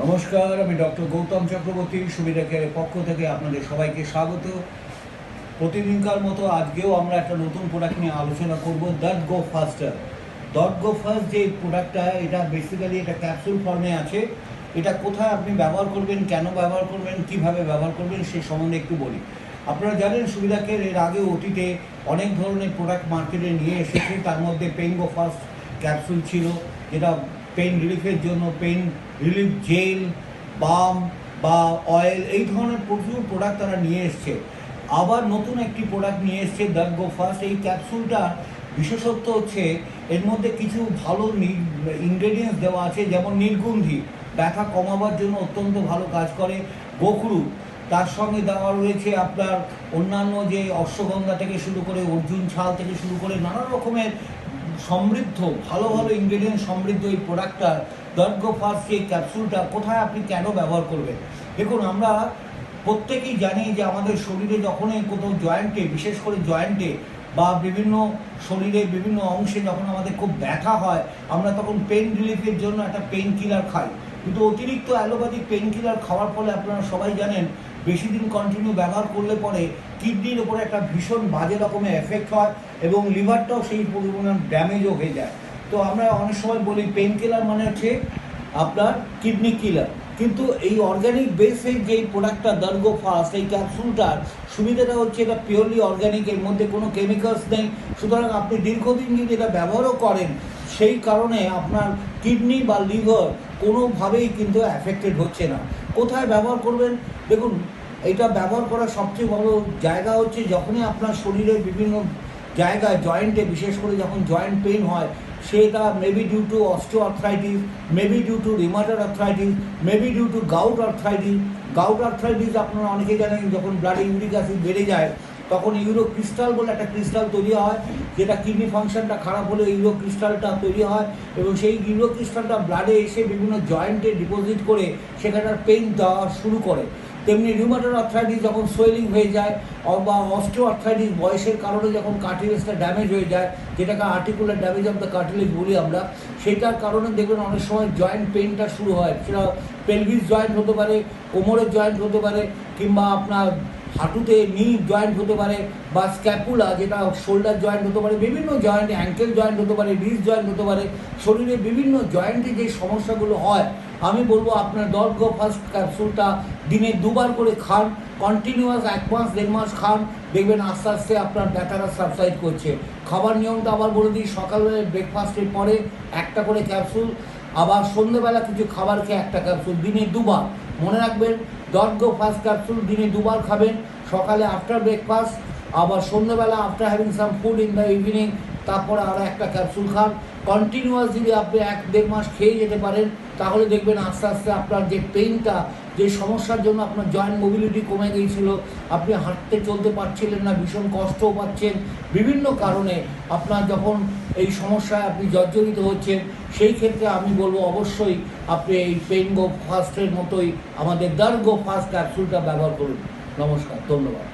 নমস্কার, আমি ডক্টর গৌতম চক্রবর্তী সুবিধা কেয়ারের পক্ষ থেকে আপনাদের সবাইকে স্বাগত। প্রতিদিনকার মতো আজকেও আমরা একটা নতুন প্রোডাক্ট নিয়ে আলোচনা করব, that go ফাস্টার। Dot go fast যে প্রোডাক্টটা, এটা বেসিক্যালি এটা ক্যাপসুল ফর্মে আছে। এটা কোথায় আপনি ব্যবহার করবেন, কেন ব্যবহার করবেন, কিভাবে ব্যবহার করবেন সে সম্বন্ধে একটু বলি। আপনারা জানেন সুবিধা কেয়ার এর আগে অতীতে অনেক ধরনের প্রোডাক্ট মার্কেটে নিয়ে এসেছে। তার মধ্যে পেইন গো ফাস্ট ক্যাপসুল ছিল, যেটা পেইন রিলিফের জন্য পেইন রিলিফ জেল, বাম বা অয়েল, এই ধরনের প্রচুর প্রোডাক্ট তারা নিয়ে এসছে। আবার নতুন একটি প্রোডাক্ট নিয়ে এসছে দ্যাট গো ফাস্ট। এই ক্যাপসুলটা বিশেষত্ব হচ্ছে এর মধ্যে কিছু ভালো ইনগ্রেডিয়েন্টস দেওয়া আছে, যেমন নির্গন্ধি, ব্যথা কমাবার জন্য অত্যন্ত ভালো কাজ করে গোখরু। তার সঙ্গে দেওয়া রয়েছে আপনার অন্যান্য যে অশ্বগন্ধা থেকে শুরু করে অর্জুন ছাল থেকে শুরু করে নানা রকমের সমৃদ্ধ ভালো ভালো ইনগ্রেডিয়েন্ট সমৃদ্ধ এই প্রোডাক্টটা দ্যাট গো ফাস্ট। এই ক্যাপসুলটা কোথায় আপনি কেন ব্যবহার করবেন? দেখুন, আমরা প্রত্যেকেই জানি যে আমাদের শরীরে যখনই কোথাও জয়েন্টে, বিশেষ করে জয়েন্টে বা বিভিন্ন শরীরের বিভিন্ন অংশে যখন আমাদের খুব ব্যথা হয়, আমরা তখন পেইন রিলিফের জন্য একটা পেইন কিলার খাই। কিন্তু অতিরিক্ত অ্যালোপ্যাথিক পেইন কিলার খাওয়ার ফলে আপনারা সবাই জানেন বেশি দিন কন্টিনিউ ব্যবহার করলে পরে কিডনির ওপরে একটা ভীষণ বাজে রকমের এফেক্ট হয় এবং লিভারটাও সেই পরিমাণ ড্যামেজও হয়ে যায়। তো আমরা অনেক সময় বলি পেইন কিলার মানে হচ্ছে আপনার কিডনি কিলার। কিন্তু এই অর্গ্যানিক বেসের যেই প্রোডাক্টটা দ্যাট গো ফাস্ট, এই ক্যাপসুলটার সুবিধাটা হচ্ছে এটা পিওরলি অর্গ্যানিক, এর মধ্যে কোনো কেমিক্যালস নেই। সুতরাং আপনি দীর্ঘদিন যদি এটা ব্যবহারও করেন, সেই কারণে আপনার কিডনি বা লিভার কোনোভাবেই কিন্তু অ্যাফেক্টেড হচ্ছে না। কোথায় ব্যবহার করবেন? দেখুন, এটা ব্যবহার করার সবচেয়ে বড় জায়গা হচ্ছে যখনই আপনার শরীরের বিভিন্ন জায়গায় জয়েন্টে, বিশেষ করে যখন জয়েন্ট পেইন হয়, সেটা maybe due to osteoarthritis, maybe due to rheumatoid arthritis, maybe due to gout arthritis. Gout arthritis আপনারা অনেকেই জানেন, যখন ব্লাডে ইউরিক অ্যাসিড বেড়ে যায় তখন ইউরো ক্রিস্টাল বলে একটা ক্রিস্টাল তৈরি হয়, যেটা কিডনি ফাংশনটা খারাপ হলে ইউরো ক্রিস্টালটা তৈরি হয় এবং সেই ইউরো ক্রিস্টালটা ব্লাডে এসে বিভিন্ন জয়েন্টে ডিপোজিট করে সেখানটার পেইন দেওয়া শুরু করে। তেমনি রিউমাটয়েড আর্থ্রাইটিস যখন সোয়েলিং হয়ে যায়, বা অস্টিও আর্থ্রাইটিস বয়সের কারণে যখন কার্টিলেজটা ড্যামেজ হয়ে যায়, যেটাকে articular damage of the cartilage বলি আমরা, সেটার কারণে দেখবেন অনেক সময় জয়েন্ট পেইনটা শুরু হয়। সেটা পেলভিস জয়েন্ট হতে পারে, কোমরের জয়েন্ট হতে পারে, কিংবা আপনার হাঁটুতে নি জয়েন্ট হতে পারে, বা স্ক্যাপুলা যেটা শোল্ডার জয়েন্ট হতে পারে, বিভিন্ন জয়েন্ট, অ্যাঙ্কেল জয়েন্ট হতে পারে, রিস্ট জয়েন্ট হতে পারে। শরীরে বিভিন্ন জয়েন্টে যে সমস্যাগুলো হয়, আমি বলবো আপনার দ্যাট গো ফাস্ট ক্যাপসুলটা দিনে 2বার করে খান, কন্টিনিউয়াস 1 মাস 1.5 মাস খান, দেখবেন আস্তে আস্তে আপনার ব্যথাটা সাবসাইড করছে। খাবার নিয়মটা আবার বলে দিই, সকালবেলায় ব্রেকফাস্টের পরে একটা করে ক্যাপসুল, আবার সন্ধ্যেবেলা কিছু খাবার খেয়ে একটা ক্যাপসুল, দিনে 2বার। মনে রাখবেন, দ্যাট গো ফাস্ট ক্যাপসুল দিনে 2বার খাবেন, সকালে আফটার ব্রেকফাস্ট, আবার সন্ধ্যেবেলা after having some food in the evening, তারপরে আরও একটা ক্যাপসুল খান। কন্টিনিউয়াস যদি আপনি 1-1.5 মাস খেয়ে যেতে পারেন, তাহলে দেখবেন আস্তে আস্তে আপনার যে পেইনটা, যে সমস্যার জন্য আপনার জয়েন্ট মোবিলিটি কমে গিয়েছিল, আপনি হাঁটতে চলতে পারছিলেন না, ভীষণ কষ্টও পাচ্ছেন, বিভিন্ন কারণে আপনার যখন এই সমস্যায় আপনি জর্জরিত হচ্ছেন, সেই ক্ষেত্রে আমি বলবো অবশ্যই আপনি এই পেইন গো ফাস্টের মতোই আমাদের দ্যাট গো ফাস্ট ক্যাপসুলটা ব্যবহার করুন। নমস্কার, ধন্যবাদ।